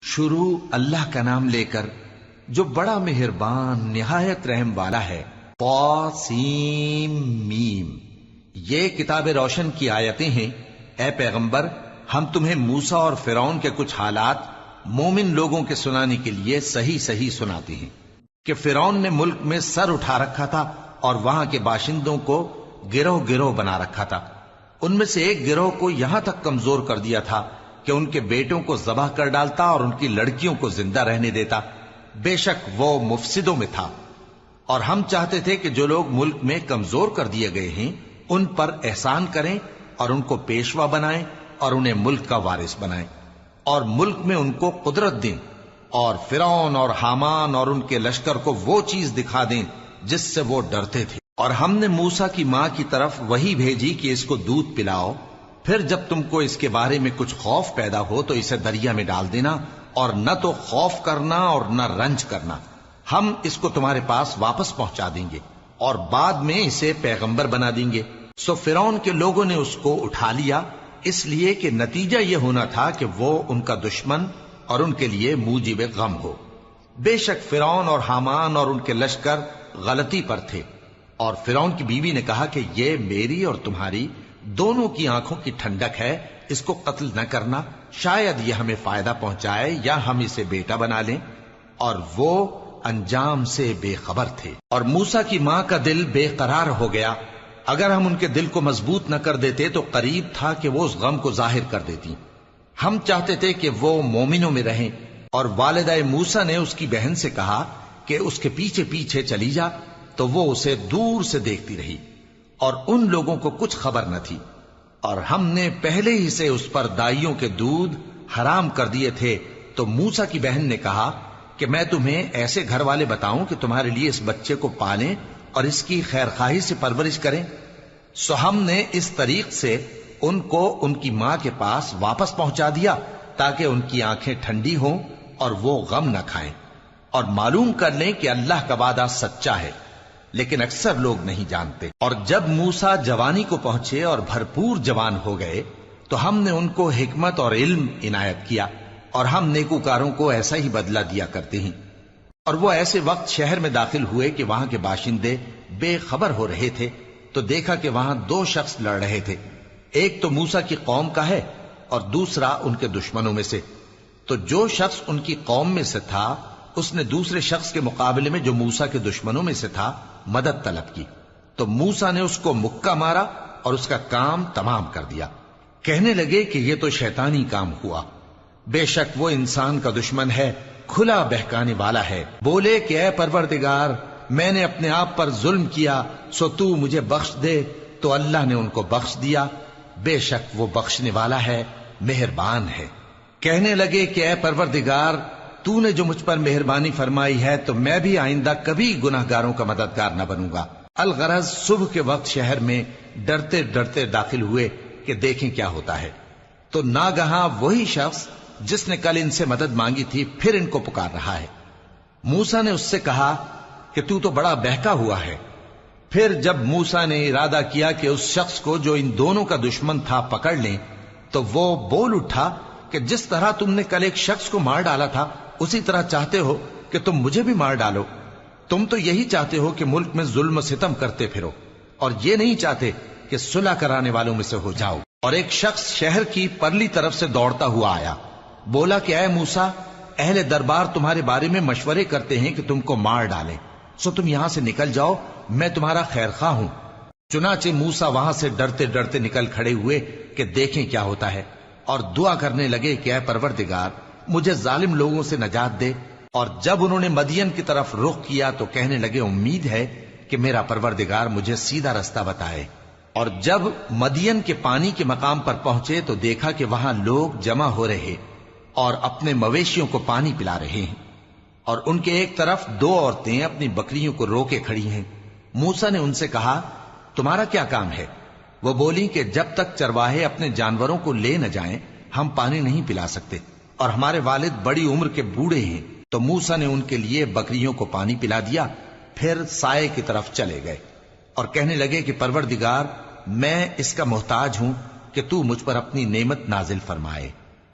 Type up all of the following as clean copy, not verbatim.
شروع اللہ کا نام لے کر جو بڑا مہربان نہایت رحم والا ہے۔ طاسیم میم، یہ کتاب روشن کی آیتیں ہیں۔ اے پیغمبر، ہم تمہیں موسیٰ اور فرعون کے کچھ حالات مومن لوگوں کے سنانے کے لیے صحیح صحیح سناتے ہیں کہ فرعون نے ملک میں سر اٹھا رکھا تھا اور وہاں کے باشندوں کو گروہ گروہ بنا رکھا تھا۔ ان میں سے ایک گروہ کو یہاں تک کمزور کر دیا تھا کہ ان کے بیٹوں کو ذبح کر ڈالتا اور ان کی لڑکیوں کو زندہ رہنے دیتا۔ بے شک وہ مفسدوں میں تھا، اور ہم چاہتے تھے کہ جو لوگ ملک میں کمزور کر دیے گئے ہیں ان پر احسان کریں اور ان کو پیشوا بنائیں اور انہیں ملک کا وارث بنائیں، اور ملک میں ان کو قدرت دیں، اور فرعون اور حامان اور ان کے لشکر کو وہ چیز دکھا دیں جس سے وہ ڈرتے تھے۔ اور ہم نے موسیٰ کی ماں کی طرف وحی بھیجی کہ اس کو دودھ پلاؤ، پھر جب تم کو اس کے بارے میں کچھ خوف پیدا ہو تو اسے دریا میں ڈال دینا، اور نہ تو خوف کرنا اور نہ رنج کرنا، ہم اس کو تمہارے پاس واپس پہنچا دیں گے اور بعد میں اسے پیغمبر بنا دیں گے۔ سو فرعون کے لوگوں نے اس کو اٹھا لیا، اس لیے کہ نتیجہ یہ ہونا تھا کہ وہ ان کا دشمن اور ان کے لیے موجب غم ہو۔ بے شک فرعون اور حامان اور ان کے لشکر غلطی پر تھے، اور فرعون کی بیوی نے کہا کہ یہ میری اور تمہاری دونوں کی آنکھوں کی ٹھنڈک ہے، اس کو قتل نہ کرنا، شاید یہ ہمیں فائدہ پہنچائے یا ہم اسے بیٹا بنا لیں، اور وہ انجام سے بے خبر تھے۔ اور موسیٰ کی ماں کا دل بے قرار ہو گیا، اگر ہم ان کے دل کو مضبوط نہ کر دیتے تو قریب تھا کہ وہ اس غم کو ظاہر کر دیتی۔ ہم چاہتے تھے کہ وہ مومنوں میں رہیں، اور والدہ موسیٰ نے اس کی بہن سے کہا کہ اس کے پیچھے پیچھے چلی جا، تو وہ اسے دور سے دیکھتی رہی، اور ان لوگوں کو کچھ خبر نہ تھی۔ اور ہم نے پہلے ہی سے اس پر دائیوں کے دودھ حرام کر دیے تھے۔ تو موسیٰ کی بہن نے کہا کہ میں تمہیں ایسے گھر والے بتاؤں کہ تمہارے لیے اس بچے کو پالیں اور اس کی خیر خواہی سے پرورش کریں۔ سو ہم نے اس طریق سے ان کو ان کی ماں کے پاس واپس پہنچا دیا تاکہ ان کی آنکھیں ٹھنڈی ہوں اور وہ غم نہ کھائیں، اور معلوم کر لیں کہ اللہ کا وعدہ سچا ہے، لیکن اکثر لوگ نہیں جانتے۔ اور جب موسیٰ جوانی کو پہنچے اور بھرپور جوان ہو گئے تو ہم نے ان کو حکمت اور علم عنایت کیا، اور ہم نیکوکاروں کو ایسا ہی بدلہ دیا کرتے ہیں۔ اور وہ ایسے وقت شہر میں داخل ہوئے کہ وہاں کے باشندے بے خبر ہو رہے تھے، تو دیکھا کہ وہاں دو شخص لڑ رہے تھے، ایک تو موسیٰ کی قوم کا ہے اور دوسرا ان کے دشمنوں میں سے۔ تو جو شخص ان کی قوم میں سے تھا اس نے دوسرے شخص کے مقابلے میں جو موسیٰ کے دشمنوں میں سے تھا مدد طلب کی، تو موسیٰ نے اس کو مکہ مارا اور اس کا کام تمام کر دیا۔ کہنے لگے کہ یہ تو شیطانی کام ہوا، بے شک وہ انسان کا دشمن ہے، کھلا بہکانے والا ہے۔ بولے کہ اے پروردگار، میں نے اپنے آپ پر ظلم کیا، سو تو مجھے بخش دے، تو اللہ نے ان کو بخش دیا، بے شک وہ بخشنے والا ہے، مہربان ہے۔ کہنے لگے کہ اے پروردگار، تو نے جو مجھ پر مہربانی فرمائی ہے تو میں بھی آئندہ کبھی گناہ گاروں کا مددگار نہ بنوں گا۔ الغرض صبح کے وقت شہر میں ڈرتے ڈرتے داخل ہوئے کہ دیکھیں کیا ہوتا ہے، تو ناگہاں وہی شخص جس نے کل ان سے مدد مانگی تھی پھر ان کو پکار رہا ہے۔ موسیٰ نے اس سے کہا کہ تو بڑا بہکا ہوا ہے۔ پھر جب موسیٰ نے ارادہ کیا کہ اس شخص کو جو ان دونوں کا دشمن تھا پکڑ لیں، تو وہ بول اٹھا کہ جس طرح تم نے کل ایک شخص کو مار ڈالا تھا اسی طرح چاہتے ہو کہ تم مجھے بھی مار ڈالو۔ تم تو یہی چاہتے ہو کہ ملک میں ظلم و ستم کرتے پھرو، اور یہ نہیں چاہتے کہ صلح کرانے والوں میں سے ہو جاؤ۔ اور ایک شخص شہر کی پرلی طرف سے دوڑتا ہوا آیا، بولا کہ اے موسیٰ، اہل دربار تمہارے بارے میں مشورے کرتے ہیں کہ تم کو مار ڈالیں، سو تم یہاں سے نکل جاؤ، میں تمہارا خیر خواہ ہوں۔ چنانچہ موسیٰ وہاں سے ڈرتے ڈرتے نکل کھڑے ہوئے کہ دیکھیں کیا ہوتا ہے، اور دعا کرنے لگے کہ اے پروردگار، مجھے ظالم لوگوں سے نجات دے۔ اور جب انہوں نے مدین کی طرف رخ کیا تو کہنے لگے امید ہے کہ میرا پروردگار مجھے سیدھا رستہ بتائے۔ اور جب مدین کے پانی کے مقام پر پہنچے تو دیکھا کہ وہاں لوگ جمع ہو رہے اور اپنے مویشیوں کو پانی پلا رہے ہیں، اور ان کے ایک طرف دو عورتیں اپنی بکریوں کو روکے کھڑی ہیں۔ موسیٰ نے ان سے کہا تمہارا کیا کام ہے؟ وہ بولی کہ جب تک چرواہے اپنے جانوروں کو لے نہ جائیں ہم پانی نہیں پلا سکتے، اور ہمارے والد بڑی عمر کے بوڑھے ہیں۔ تو موسیٰ نے ان کے لیے بکریوں کو پانی پلا دیا، پھر سائے کی طرف چلے گئے اور کہنے لگے کہ پروردگار، میں اس کا محتاج ہوں کہ تو مجھ پر اپنی نعمت نازل فرمائے۔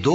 2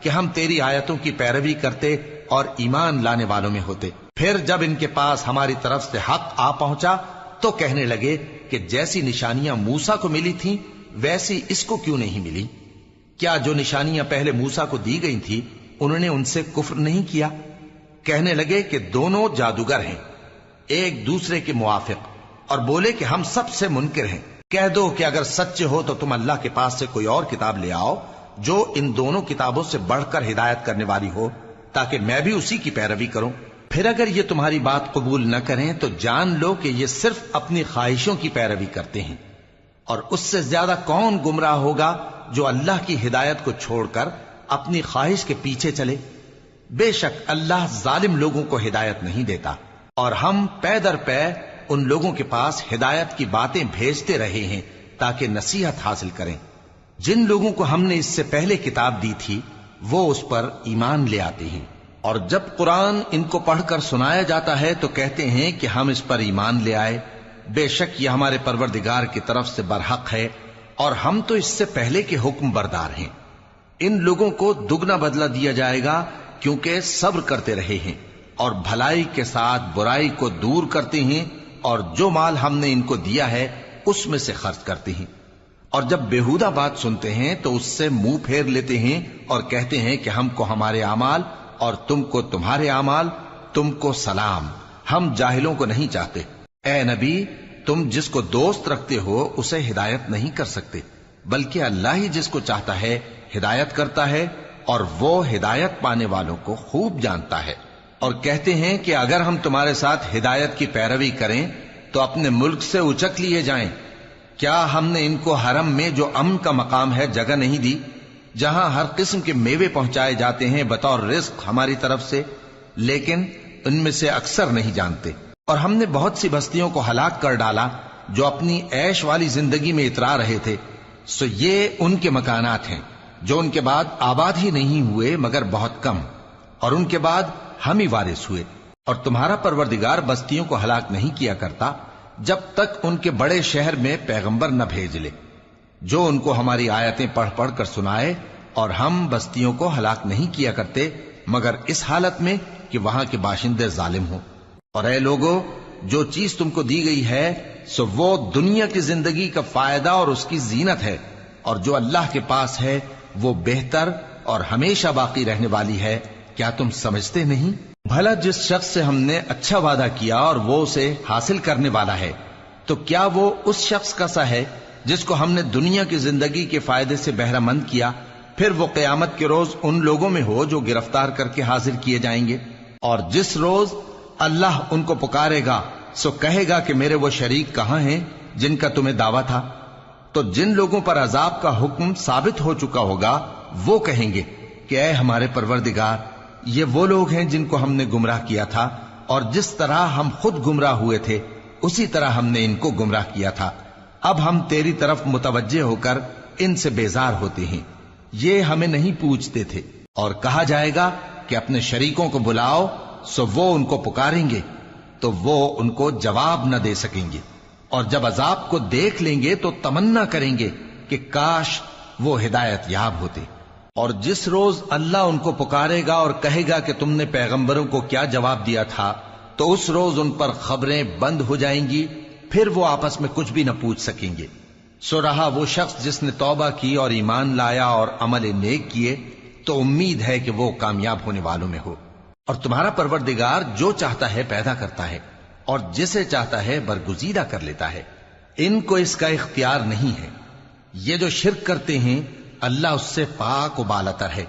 کہ ہم تیری آیتوں کی پیروی کرتے اور ایمان لانے والوں میں ہوتے۔ پھر جب ان کے پاس ہماری طرف سے حق آ پہنچا تو کہنے لگے کہ جیسی نشانیاں موسیٰ کو ملی تھیں ویسی اس کو کیوں نہیں ملی؟ کیا جو نشانیاں پہلے موسیٰ کو دی گئی تھی انہوں نے ان سے کفر نہیں کیا؟ کہنے لگے کہ دونوں جادوگر ہیں ایک دوسرے کے موافق، اور بولے کہ ہم سب سے منکر ہیں۔ کہہ دو کہ اگر سچے ہو تو تم اللہ کے پاس سے کوئی اور کتاب لے آؤ جو ان دونوں کتابوں سے بڑھ کر ہدایت کرنے والی ہو، تاکہ میں بھی اسی کی پیروی کروں۔ پھر اگر یہ تمہاری بات قبول نہ کریں تو جان لو کہ یہ صرف اپنی خواہشوں کی پیروی کرتے ہیں، اور اس سے زیادہ کون گمراہ ہوگا جو اللہ کی ہدایت کو چھوڑ کر اپنی خواہش کے پیچھے چلے۔ بے شک اللہ ظالم لوگوں کو ہدایت نہیں دیتا، اور ہم پے در پے ان لوگوں کے پاس ہدایت کی باتیں بھیجتے رہے ہیں تاکہ نصیحت حاصل کریں۔ جن لوگوں کو ہم نے اس سے پہلے کتاب دی تھی وہ اس پر ایمان لے آتے ہیں، اور جب قرآن ان کو پڑھ کر سنایا جاتا ہے تو کہتے ہیں کہ ہم اس پر ایمان لے آئے۔ بے شک یہ ہمارے پروردگار کی طرف سے برحق ہے، اور ہم تو اس سے پہلے کے حکم بردار ہیں۔ ان لوگوں کو دگنا بدلہ دیا جائے گا کیونکہ صبر کرتے رہے ہیں اور بھلائی کے ساتھ برائی کو دور کرتے ہیں، اور جو مال ہم نے ان کو دیا ہے اس میں سے خرچ کرتے ہیں، اور جب بیہودہ بات سنتے ہیں تو اس سے منہ پھیر لیتے ہیں اور کہتے ہیں کہ ہم کو ہمارے اعمال اور تم کو تمہارے اعمال، تم کو سلام، ہم جاہلوں کو نہیں چاہتے۔ اے نبی، تم جس کو دوست رکھتے ہو اسے ہدایت نہیں کر سکتے، بلکہ اللہ ہی جس کو چاہتا ہے ہدایت کرتا ہے، اور وہ ہدایت پانے والوں کو خوب جانتا ہے۔ اور کہتے ہیں کہ اگر ہم تمہارے ساتھ ہدایت کی پیروی کریں تو اپنے ملک سے اچک لیے جائیں۔ کیا ہم نے ان کو حرم میں جو امن کا مقام ہے جگہ نہیں دی، جہاں ہر قسم کے میوے پہنچائے جاتے ہیں بطور رزق ہماری طرف سے؟ لیکن ان میں سے اکثر نہیں جانتے۔ اور ہم نے بہت سی بستیوں کو ہلاک کر ڈالا جو اپنی عیش والی زندگی میں اترا رہے تھے، سو یہ ان کے مکانات ہیں جو ان کے بعد آباد ہی نہیں ہوئے مگر بہت کم، اور ان کے بعد ہم ہی وارث ہوئے۔ اور تمہارا پروردگار بستیوں کو ہلاک نہیں کیا کرتا جب تک ان کے بڑے شہر میں پیغمبر نہ بھیج لے جو ان کو ہماری آیتیں پڑھ پڑھ کر سنائے، اور ہم بستیوں کو ہلاک نہیں کیا کرتے مگر اس حالت میں کہ وہاں کے باشندے ظالم ہوں۔ اور اے لوگو، جو چیز تم کو دی گئی ہے سو وہ دنیا کی زندگی کا فائدہ اور اس کی زینت ہے، اور جو اللہ کے پاس ہے وہ بہتر اور ہمیشہ باقی رہنے والی ہے۔ کیا تم سمجھتے نہیں؟ بھلا جس شخص سے ہم نے اچھا وعدہ کیا اور وہ اسے حاصل کرنے والا ہے، تو کیا وہ اس شخص کا سا ہے جس کو ہم نے دنیا کی زندگی کے فائدے سے بہرہ مند کیا، پھر وہ قیامت کے روز ان لوگوں میں ہو جو گرفتار کر کے حاضر کیے جائیں گے؟ اور جس روز اللہ ان کو پکارے گا سو کہے گا کہ میرے وہ شریک کہاں ہیں جن کا تمہیں دعویٰ تھا؟ تو جن لوگوں پر عذاب کا حکم ثابت ہو چکا ہوگا وہ کہیں گے کہ اے ہمارے پروردگار، یہ وہ لوگ ہیں جن کو ہم نے گمراہ کیا تھا، اور جس طرح ہم خود گمراہ ہوئے تھے اسی طرح ہم نے ان کو گمراہ کیا تھا۔ اب ہم تیری طرف متوجہ ہو کر ان سے بیزار ہوتے ہیں، یہ ہمیں نہیں پوچھتے تھے۔ اور کہا جائے گا کہ اپنے شریکوں کو بلاؤ، سو وہ ان کو پکاریں گے تو وہ ان کو جواب نہ دے سکیں گے، اور جب عذاب کو دیکھ لیں گے تو تمنا کریں گے کہ کاش وہ ہدایت یاب ہوتے۔ اور جس روز اللہ ان کو پکارے گا اور کہے گا کہ تم نے پیغمبروں کو کیا جواب دیا تھا، تو اس روز ان پر خبریں بند ہو جائیں گی، پھر وہ آپس میں کچھ بھی نہ پوچھ سکیں گے۔ سو رہا وہ شخص جس نے توبہ کی اور ایمان لایا اور عمل نیک کیے تو امید ہے کہ وہ کامیاب ہونے والوں میں ہو۔ اور تمہارا پروردگار جو چاہتا ہے پیدا کرتا ہے اور جسے چاہتا ہے برگزیدہ کر لیتا ہے، ان کو اس کا اختیار نہیں ہے۔ یہ جو شرک کرتے ہیں اللہ اس سے پاک و بالاتر ہے،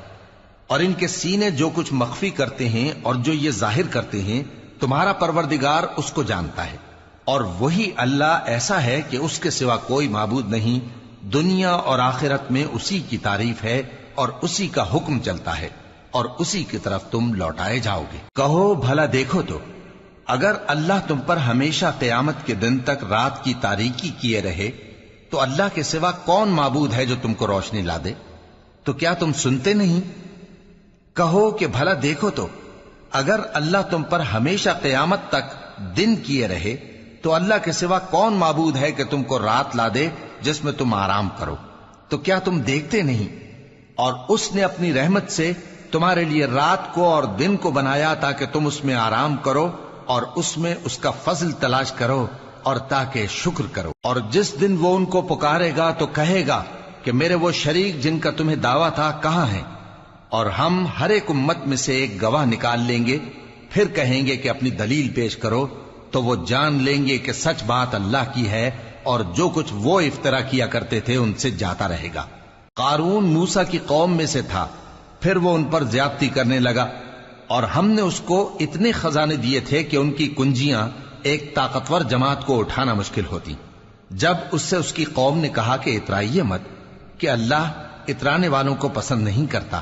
اور ان کے سینے جو کچھ مخفی کرتے ہیں اور جو یہ ظاہر کرتے ہیں تمہارا پروردگار اس کو جانتا ہے۔ اور وہی اللہ ایسا ہے کہ اس کے سوا کوئی معبود نہیں، دنیا اور آخرت میں اسی کی تعریف ہے اور اسی کا حکم چلتا ہے، اور اسی کی طرف تم لوٹائے جاؤ گے۔ کہو بھلا دیکھو تو اگر اللہ تم پر ہمیشہ قیامت کے دن تک رات کی تاریکی کیے رہے تو اللہ کے سوا کون معبود ہے جو تم کو روشنی لا دے؟ تو کیا تم سنتے نہیں؟ کہو کہ بھلا دیکھو تو اگر اللہ تم پر ہمیشہ قیامت تک دن کیے رہے تو اللہ کے سوا کون معبود ہے کہ تم کو رات لا دے جس میں تم آرام کرو؟ تو کیا تم دیکھتے نہیں؟ اور اس نے اپنی رحمت سے تمہارے لیے رات کو اور دن کو بنایا تاکہ تم اس میں آرام کرو اور اس میں اس کا فضل تلاش کرو اور تاکہ شکر کرو۔ اور جس دن وہ ان کو پکارے گا تو کہے گا کہ میرے وہ شریک جن کا تمہیں دعویٰ تھا کہاں ہیں؟ اور ہم ہر ایک امت میں سے ایک گواہ نکال لیں گے، پھر کہیں گے کہ اپنی دلیل پیش کرو، تو وہ جان لیں گے کہ سچ بات اللہ کی ہے اور جو کچھ وہ افطرا کیا کرتے تھے ان سے جاتا رہے گا۔ قارون موسیٰ کی قوم میں سے تھا، پھر وہ ان پر زیادتی کرنے لگا، اور ہم نے اس کو اتنے خزانے دیے تھے کہ ان کی کنجیاں ایک طاقتور جماعت کو اٹھانا مشکل ہوتی۔ جب اس سے اس کی قوم نے کہا کہ اترائیے مت، کہ اللہ اترانے والوں کو پسند نہیں کرتا،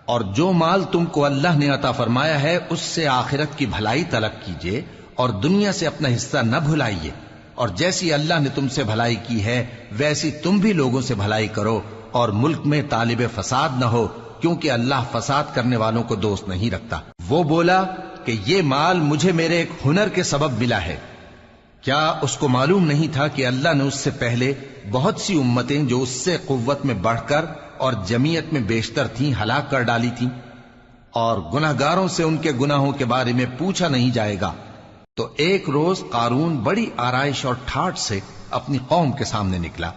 اور جو مال تم کو اللہ نے عطا فرمایا ہے اس سے آخرت کی بھلائی طلب کیجیے اور دنیا سے اپنا حصہ نہ بھلائیے، اور جیسی اللہ نے تم سے بھلائی کی ہے ویسی تم بھی لوگوں سے بھلائی کرو، اور ملک میں طالب فساد نہ ہو، کیونکہ اللہ فساد کرنے والوں کو دوست نہیں رکھتا۔ وہ بولا کہ یہ مال مجھے میرے ایک ہنر کے سبب ملا ہے۔ کیا اس کو معلوم نہیں تھا کہ اللہ نے اس سے پہلے بہت سی امتیں جو اس سے قوت میں بڑھ کر اور جمعیت میں بیشتر تھیں ہلاک کر ڈالی تھیں، اور گناہگاروں سے ان کے گناہوں کے بارے میں پوچھا نہیں جائے گا؟ تو ایک روز قارون بڑی آرائش اور ٹھاٹ سے اپنی قوم کے سامنے نکلا۔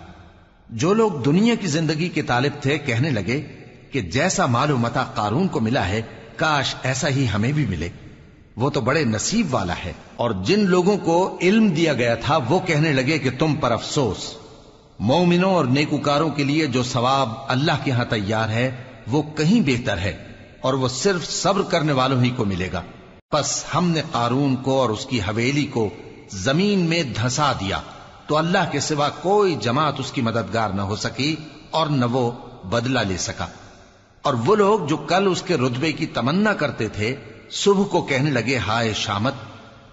جو لوگ دنیا کی زندگی کے طالب تھے کہنے لگے کہ جیسا مال و متاع قارون کو ملا ہے کاش ایسا ہی ہمیں بھی ملے، وہ تو بڑے نصیب والا ہے۔ اور جن لوگوں کو علم دیا گیا تھا وہ کہنے لگے کہ تم پر افسوس، مومنوں اور نیکوکاروں کے لیے جو ثواب اللہ کے ہاں تیار ہے وہ کہیں بہتر ہے، اور وہ صرف صبر کرنے والوں ہی کو ملے گا۔ پس ہم نے قارون کو اور اس کی حویلی کو زمین میں دھسا دیا، تو اللہ کے سوا کوئی جماعت اس کی مددگار نہ ہو سکی اور نہ وہ بدلہ لے سکا۔ اور وہ لوگ جو کل اس کے رتبے کی تمنا کرتے تھے صبح کو کہنے لگے ہائے شامت،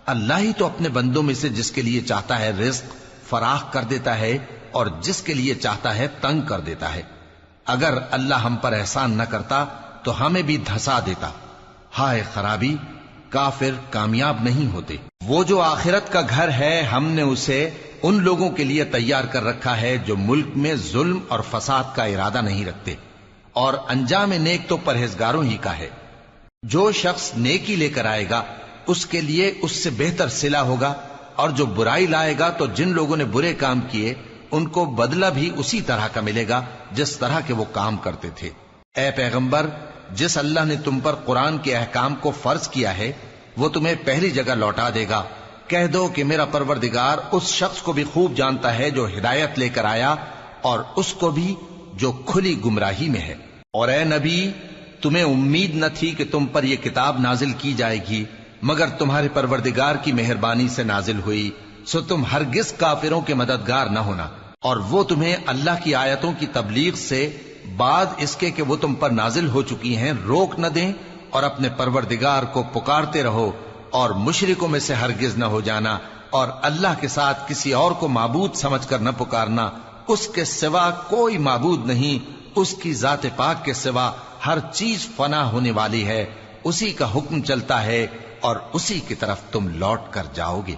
اللہ ہی تو اپنے بندوں میں سے جس کے لیے چاہتا ہے رزق فراخ کر دیتا ہے اور جس کے لیے چاہتا ہے تنگ کر دیتا ہے۔ اگر اللہ ہم پر احسان نہ کرتا تو ہمیں بھی دھسا دیتا۔ ہائے خرابی، کافر کامیاب نہیں ہوتے۔ وہ جو آخرت کا گھر ہے ہم نے اسے ان لوگوں کے لیے تیار کر رکھا ہے جو ملک میں ظلم اور فساد کا ارادہ نہیں رکھتے، اور انجام نیک تو پرہیزگاروں ہی کا ہے۔ جو شخص نیکی لے کر آئے گا اس کے لیے اس سے بہتر صلہ ہوگا، اور جو برائی لائے گا تو جن لوگوں نے برے کام کیے ان کو بدلہ بھی اسی طرح کا ملے گا جس طرح کے وہ کام کرتے تھے۔ اے پیغمبر، جس اللہ نے تم پر قرآن کے احکام کو فرض کیا ہے وہ تمہیں پہلی جگہ لوٹا دے گا۔ کہہ دو کہ میرا پروردگار اس شخص کو بھی خوب جانتا ہے جو ہدایت لے کر آیا، اور اس کو بھی جو کھلی گمراہی میں ہے۔ اور اے نبی، تمہیں امید نہ تھی کہ تم پر یہ کتاب نازل کی جائے گی مگر تمہارے پروردگار کی مہربانی سے نازل ہوئی، سو تم ہرگز کافروں کے مددگار نہ ہونا، اور وہ تمہیں اللہ کی آیتوں کی تبلیغ سے بعد اس کے کہ وہ تم پر نازل ہو چکی ہیں روک نہ دیں، اور اپنے پروردگار کو پکارتے رہو اور مشرکوں میں سے ہرگز نہ ہو جانا، اور اللہ کے ساتھ کسی اور کو معبود سمجھ کر نہ پکارنا۔ اس کے سوا کوئی معبود نہیں، اس کی ذات پاک کے سوا ہر چیز فنا ہونے والی ہے، اسی کا حکم چلتا ہے اور اسی کی طرف تم لوٹ کر جاؤ گے۔